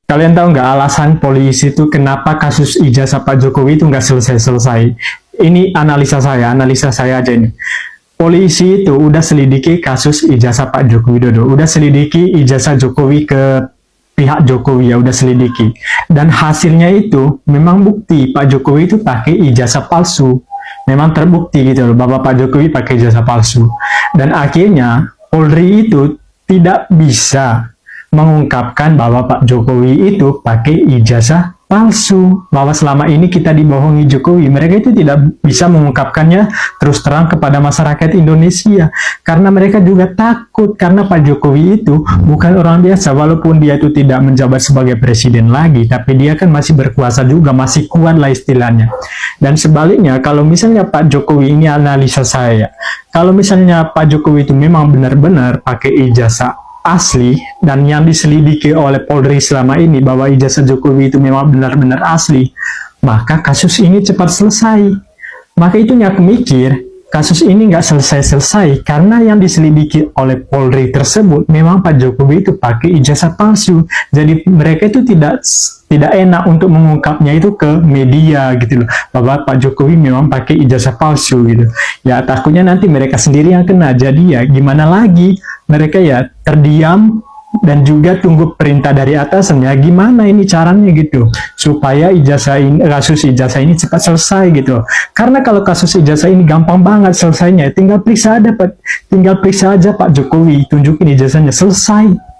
Kalian tahu nggak alasan polisi itu kenapa kasus ijazah Pak Jokowi itu nggak selesai-selesai? Ini analisa saya aja ini. Polisi itu udah selidiki kasus ijazah Pak Joko Widodo, udah selidiki ijazah Jokowi ke pihak Jokowi ya, udah selidiki. Dan hasilnya itu memang bukti Pak Jokowi itu pakai ijazah palsu. Memang terbukti gitu loh, bahwa Pak Jokowi pakai ijazah palsu. Dan akhirnya Polri itu tidak bisa mengungkapkan bahwa Pak Jokowi itu pakai ijazah palsu, bahwa selama ini kita dibohongi Jokowi. Mereka itu tidak bisa mengungkapkannya terus terang kepada masyarakat Indonesia, karena mereka juga takut, karena Pak Jokowi itu bukan orang biasa. Walaupun dia itu tidak menjabat sebagai presiden lagi, tapi dia kan masih berkuasa juga, masih kuat lah istilahnya. Dan sebaliknya, kalau misalnya Pak Jokowi, ini analisa saya, kalau misalnya Pak Jokowi itu memang benar-benar pakai ijazah asli dan yang diselidiki oleh Polri selama ini bahwa ijazah Jokowi itu memang benar-benar asli, maka kasus ini cepat selesai. Maka itu aku mikir, kasus ini nggak selesai-selesai karena yang diselidiki oleh Polri tersebut memang Pak Jokowi itu pakai ijazah palsu. Jadi mereka itu tidak enak untuk mengungkapnya itu ke media gitu loh, bahwa Pak Jokowi memang pakai ijazah palsu gitu. Ya takutnya nanti mereka sendiri yang kena. Jadi ya gimana lagi, mereka ya terdiam dan juga tunggu perintah dari atasannya. Gimana ini caranya gitu supaya kasus ijazah ini cepat selesai gitu. Karena kalau kasus ijazah ini gampang banget selesainya, tinggal periksa aja Pak Jokowi, tunjukin ijazahnya, selesai.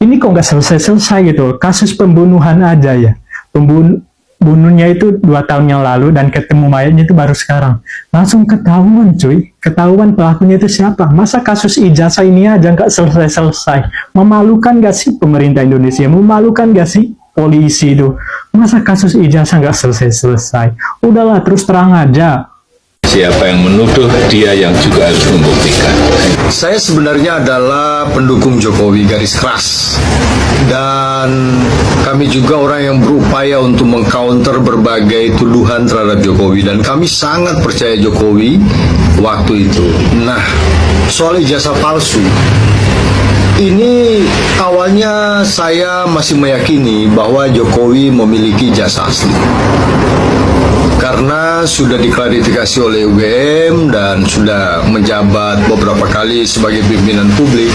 Ini kok nggak selesai-selesai gitu. Kasus pembunuhan aja ya, bunuhnya itu 2 tahun yang lalu dan ketemu mayatnya itu baru sekarang. Langsung ketahuan cuy, ketahuan pelakunya itu siapa. Masa kasus ijazah ini aja nggak selesai-selesai? Memalukan nggak sih pemerintah Indonesia? Memalukan nggak sih polisi itu? Masa kasus ijazah nggak selesai-selesai? Udahlah, terus terang aja. Siapa yang menuduh, dia yang juga harus membuktikan. Saya sebenarnya adalah pendukung Jokowi garis keras. Dan kami juga orang yang berupaya untuk mengcounter berbagai tuduhan terhadap Jokowi. Dan kami sangat percaya Jokowi waktu itu. Nah, soal ijazah palsu, ini awalnya saya masih meyakini bahwa Jokowi memiliki ijazah asli. Karena sudah diklarifikasi oleh UGM dan sudah menjabat beberapa kali sebagai pimpinan publik.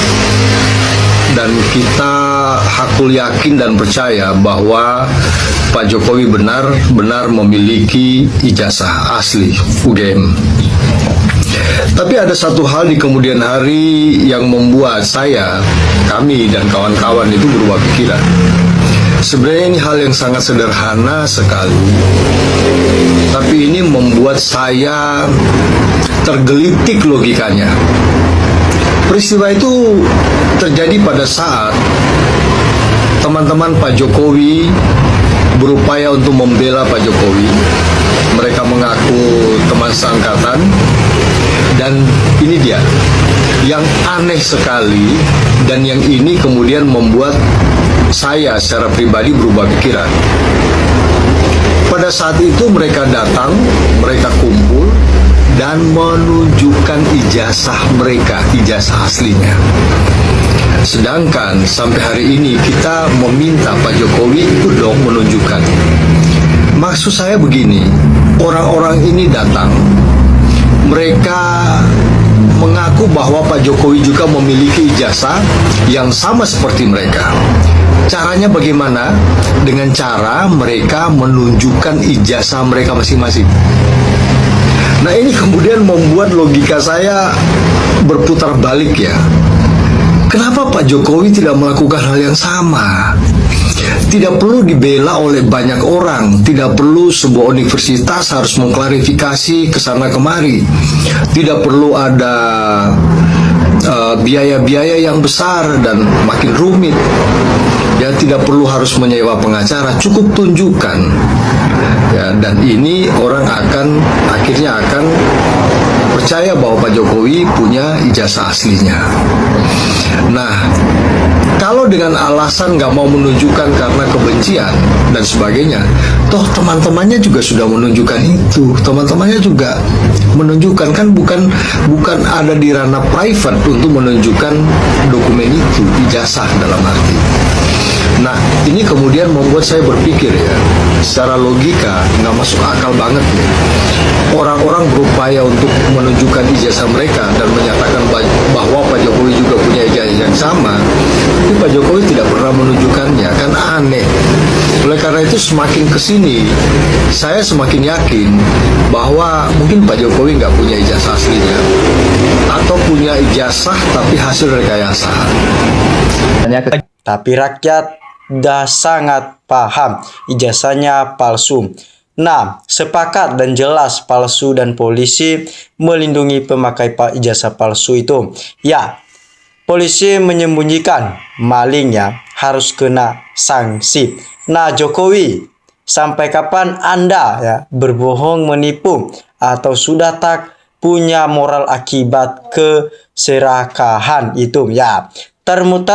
Dan kita hakul yakin dan percaya bahwa Pak Jokowi benar-benar memiliki ijazah asli UGM. Tapi ada satu hal di kemudian hari yang membuat kami dan kawan-kawan itu berubah pikiran. Sebenarnya ini hal yang sangat sederhana sekali, tapi ini membuat saya tergelitik logikanya. Peristiwa itu terjadi pada saat teman-teman Pak Jokowi berupaya untuk membela Pak Jokowi. Mereka mengaku teman seangkatan, dan ini dia yang aneh sekali, dan yang ini kemudian membuat saya secara pribadi berubah pikiran. Pada saat itu mereka datang, mereka kumpul dan menunjukkan ijazah mereka, ijazah aslinya. Sedangkan sampai hari ini kita meminta Pak Jokowi itu dong menunjukkan. Maksud saya begini, orang-orang ini datang, mereka mengaku bahwa Pak Jokowi juga memiliki ijazah yang sama seperti mereka. Caranya bagaimana? Dengan cara mereka menunjukkan ijazah mereka masing-masing. Nah, ini kemudian membuat logika saya berputar balik ya. Kenapa Pak Jokowi tidak melakukan hal yang sama? Tidak perlu dibela oleh banyak orang, tidak perlu sebuah universitas harus mengklarifikasi kesana kemari, tidak perlu ada biaya-biaya yang besar dan makin rumit. Ya, tidak perlu harus menyewa pengacara, cukup tunjukkan. Ya, dan ini orang akhirnya akan percaya bahwa Pak Jokowi punya ijazah aslinya. Nah, kalau dengan alasan nggak mau menunjukkan karena kebencian dan sebagainya, toh teman-temannya juga sudah menunjukkan itu. Teman-temannya juga menunjukkan, kan bukan ada di ranah private untuk menunjukkan dokumen itu, ijazah dalam arti. Nah, ini kemudian membuat saya berpikir ya, secara logika nggak masuk akal banget nih. Orang-orang berupaya untuk menunjukkan ijazah mereka dan menyatakan bahwa Pak Jokowi juga punya ijazah yang sama, tapi Pak Jokowi tidak pernah menunjukkannya, kan aneh. Oleh karena itu semakin kesini, saya semakin yakin bahwa mungkin Pak Jokowi nggak punya ijazah aslinya, atau punya ijazah tapi hasil rekayasa. Tapi rakyat dah sangat paham ijazahnya palsu. Nah, sepakat dan jelas palsu dan polisi melindungi pemakai ijazah palsu itu. Ya, polisi menyembunyikan malingnya harus kena sanksi. Nah, Jokowi, sampai kapan Anda ya berbohong menipu atau sudah tak punya moral akibat keserakahan itu ya? Termul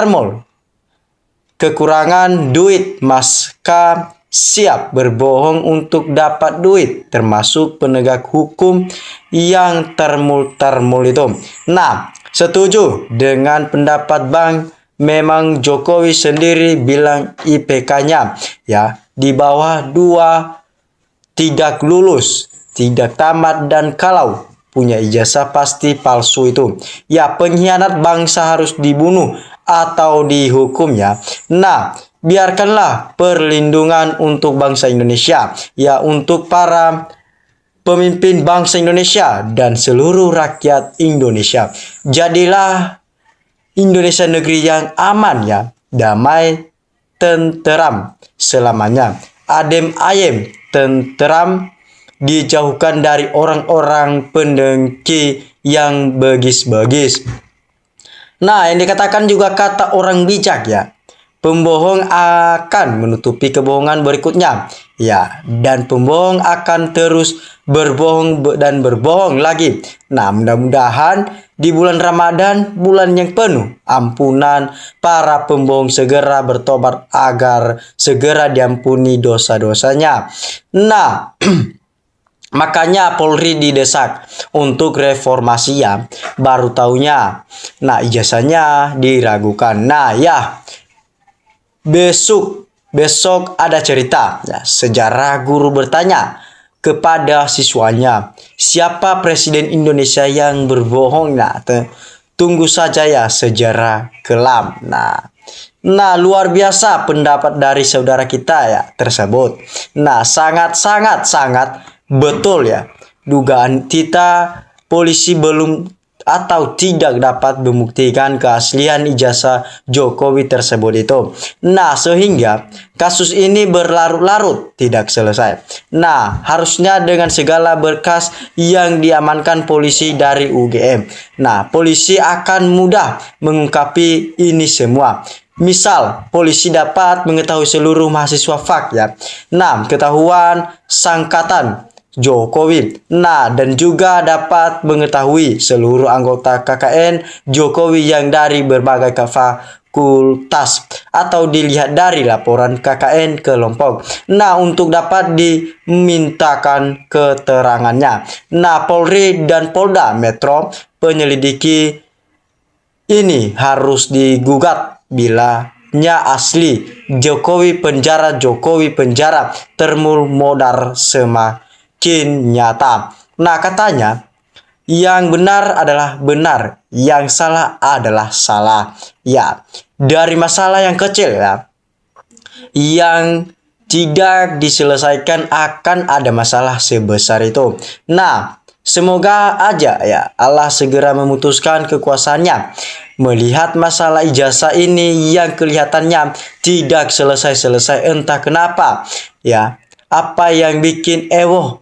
kekurangan duit, maska siap berbohong untuk dapat duit, termasuk penegak hukum yang termul itu. Nah, setuju dengan pendapat Bang, memang Jokowi sendiri bilang IPK-nya ya di bawah 2, tidak lulus, tidak tamat, dan kalau punya ijazah pasti palsu itu. Ya, pengkhianat bangsa harus dibunuh atau dihukum ya. Nah, biarkanlah perlindungan untuk bangsa Indonesia, ya, untuk para pemimpin bangsa Indonesia dan seluruh rakyat Indonesia. Jadilah Indonesia negeri yang aman ya, damai, tenteram selamanya. Adem ayem, tenteram, dijauhkan dari orang-orang pendengki yang begis-begis. Nah, yang dikatakan juga kata orang bijak ya, pembohong akan menutupi kebohongan berikutnya. Ya, dan pembohong akan terus berbohong dan berbohong lagi. Nah, mudah-mudahan di bulan Ramadan, bulan yang penuh ampunan, para pembohong segera bertobat agar segera diampuni dosa-dosanya. Nah, makanya Polri didesak untuk reformasi ya. Baru taunya. Nah, ijazahnya diragukan. Nah, ya. Besok ada cerita ya. Sejarah guru bertanya kepada siswanya, siapa presiden Indonesia yang berbohong? Nah, tunggu saja ya sejarah kelam. Nah, luar biasa pendapat dari saudara kita ya tersebut. Nah, sangat betul ya. Dugaan kita, polisi belum atau tidak dapat membuktikan keaslian ijazah Jokowi tersebut itu. Nah, sehingga kasus ini berlarut-larut tidak selesai. Nah, harusnya dengan segala berkas yang diamankan polisi dari UGM. Nah, polisi akan mudah mengungkapi ini semua. Misal, polisi dapat mengetahui seluruh mahasiswa FAK ya. Nah, ketahuan sangkatan Jokowi. Nah, dan juga dapat mengetahui seluruh anggota KKN Jokowi yang dari berbagai fakultas atau dilihat dari laporan KKN kelompok. Nah, untuk dapat dimintakan keterangannya. Nah, Polri dan Polda Metro penyelidiki ini harus digugat bilanya asli. Jokowi penjara, termul modar semakin nyata. Nah, katanya yang benar adalah benar, yang salah adalah salah. Ya, dari masalah yang kecil ya, yang tidak diselesaikan akan ada masalah sebesar itu. Nah, semoga aja ya Allah segera memutuskan kekuasaannya. Melihat masalah ijazah ini yang kelihatannya tidak selesai-selesai entah kenapa ya. Apa yang bikin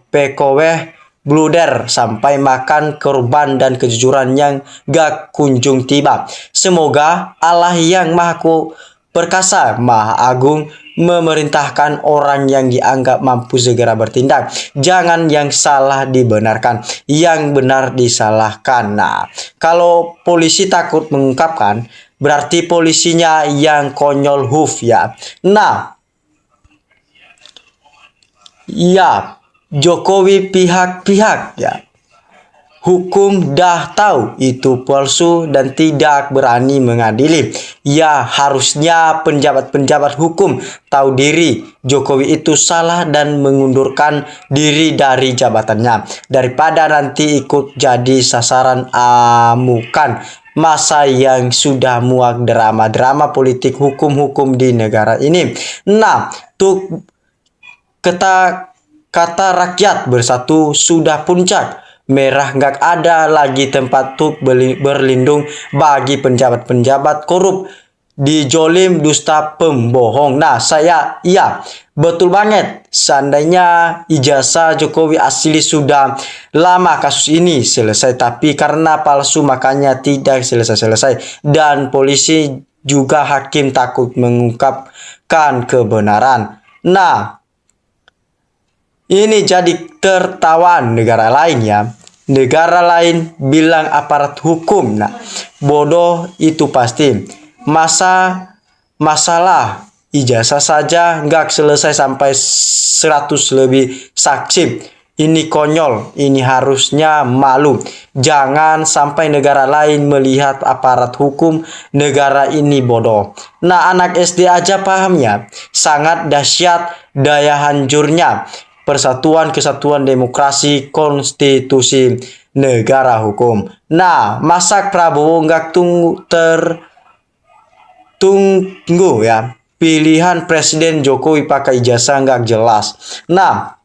pekoweh bluder sampai makan korban dan kejujuran yang gak kunjung tiba. Semoga Allah yang Maha Perkasa, Maha Agung memerintahkan orang yang dianggap mampu segera bertindak. Jangan yang salah dibenarkan, yang benar disalahkan. Nah, kalau polisi takut mengungkapkan, berarti polisinya yang konyol ya. Nah, ya, Jokowi pihak-pihak ya hukum dah tahu itu palsu dan tidak berani mengadili. Ya, harusnya penjabat-penjabat hukum tahu diri Jokowi itu salah dan mengundurkan diri dari jabatannya daripada nanti ikut jadi sasaran amukan masa yang sudah muak drama-drama politik hukum-hukum di negara ini. Nah, tuh kata rakyat bersatu sudah puncak. Merah nggak ada lagi tempat untuk berlindung bagi penjabat-penjabat korup, dijolim, dusta, pembohong. Nah, iya, betul banget. Seandainya ijazah Jokowi asli sudah lama kasus ini selesai, tapi karena palsu makanya tidak selesai-selesai. Dan polisi juga hakim takut mengungkapkan kebenaran. Nah, ini jadi tertawaan negara lain ya. Negara lain bilang aparat hukum. Nah, bodoh itu pasti. Masalah ijazah saja nggak selesai sampai 100 lebih saksi. Ini konyol, ini harusnya malu. Jangan sampai negara lain melihat aparat hukum negara ini bodoh. Nah, anak SD aja pahamnya. Sangat dahsyat daya hancurnya persatuan, kesatuan, demokrasi, konstitusi, negara hukum. Nah, masa Prabowo nggak tunggu ya. Pilihan Presiden Jokowi pakai ijazah nggak jelas. Nah,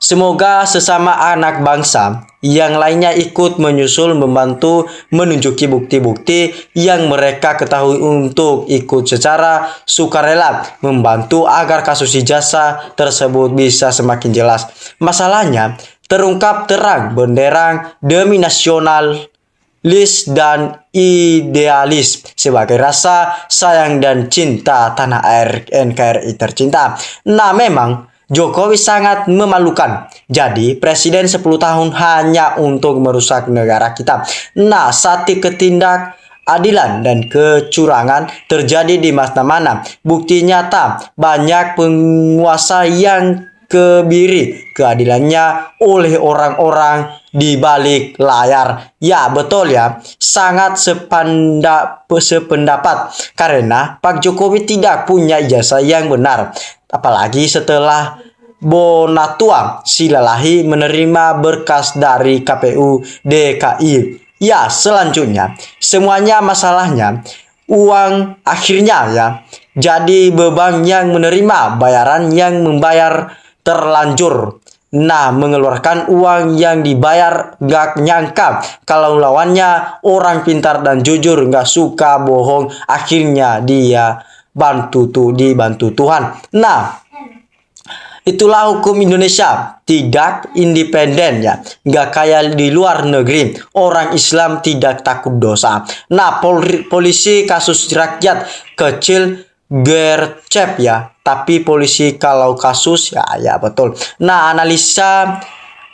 semoga sesama anak bangsa yang lainnya ikut menyusul membantu menunjuki bukti-bukti yang mereka ketahui untuk ikut secara sukarela membantu agar kasus ijazah tersebut bisa semakin jelas. Masalahnya terungkap terang benderang demi nasionalis dan idealis sebagai rasa sayang dan cinta tanah air NKRI tercinta. Nah, memang Jokowi sangat memalukan. Jadi presiden 10 tahun hanya untuk merusak negara kita. Nah, sati ketindak adilan dan kecurangan terjadi di mana-mana. Bukti nyata banyak penguasa yang kebiri keadilannya oleh orang-orang di balik layar. Ya, betul ya. Sangat sependapat karena Pak Jokowi tidak punya ijazah yang benar. Apalagi setelah Bonatua Silalahi menerima berkas dari KPU DKI. Ya, selanjutnya semuanya masalahnya uang akhirnya ya. Jadi beban yang menerima, bayaran yang membayar terlanjur. Nah, mengeluarkan uang yang dibayar gak nyangka kalau lawannya orang pintar dan jujur, gak suka bohong, akhirnya dia dibantu Tuhan. Nah, itulah hukum Indonesia, tidak independen ya, nggak kayak di luar negeri. Orang Islam tidak takut dosa. Nah, polisi kasus rakyat kecil gercep ya, tapi polisi kalau kasus ya betul. Nah, analisa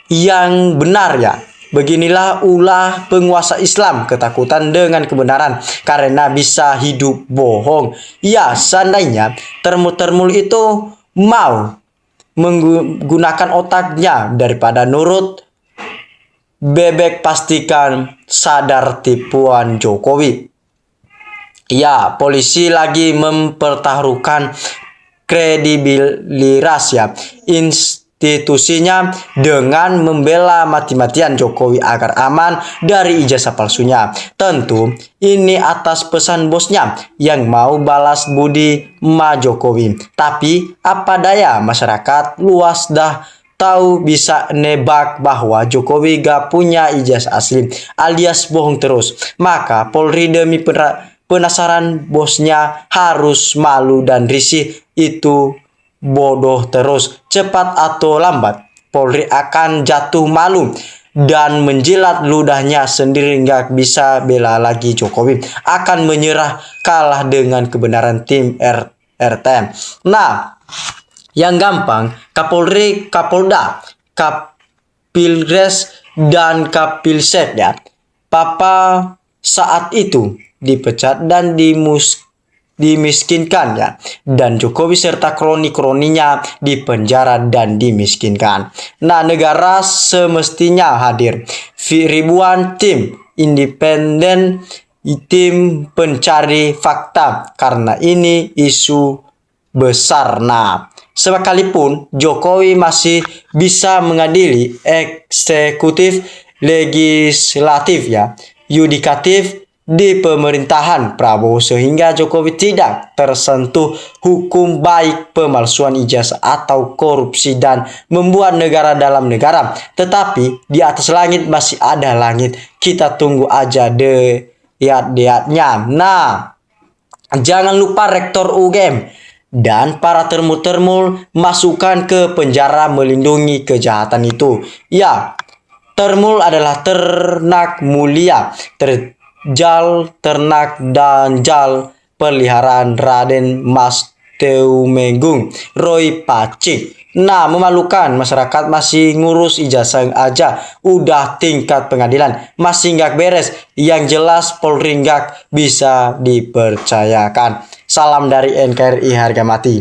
yang benar ya. Beginilah ulah penguasa Islam, ketakutan dengan kebenaran karena bisa hidup bohong. Ya, seandainya termul itu mau menggunakan otaknya daripada nurut bebek, pastikan sadar tipuan Jokowi. Ya, polisi lagi mempertaruhkan kredibilitas ya institusinya dengan membela mati-matian Jokowi agar aman dari ijazah palsunya. Tentu ini atas pesan bosnya yang mau balas budi Ma Jokowi. Tapi apa daya, masyarakat luas dah tahu, bisa nebak bahwa Jokowi gak punya ijazah asli alias bohong terus. Maka Polri demi penasaran bosnya harus malu dan risih. Itu bodoh terus. Cepat atau lambat Polri akan jatuh malu dan menjilat ludahnya sendiri, nggak bisa bela lagi Jokowi, akan menyerah kalah dengan kebenaran tim RT. Nah, yang gampang Kapolri, Kapolda, Kapilres dan Kapilsek ya, Papa saat itu dipecat dan dimiskinkan ya, dan Jokowi serta kroni-kroninya dipenjara dan dimiskinkan. Nah, negara semestinya hadir ribuan tim independen, tim pencari fakta, karena ini isu besar. Nah, sekalipun Jokowi masih bisa mengadili eksekutif, legislatif ya, yudikatif di pemerintahan Prabowo, sehingga Jokowi tidak tersentuh hukum baik pemalsuan ijazah atau korupsi dan membuat negara dalam negara. Tetapi di atas langit masih ada langit. Kita tunggu aja deat-deatnya. Nah, jangan lupa Rektor UGM dan para termul-termul masukkan ke penjara melindungi kejahatan itu. Ya, termul adalah ternak mulia, ternak dan jal peliharaan Raden Mas Tumenggung Roy Pacik. Nah, memalukan, masyarakat masih ngurus ijazah aja udah tingkat pengadilan masih nggak beres. Yang jelas Polri nggak bisa dipercayakan. Salam dari NKRI harga mati.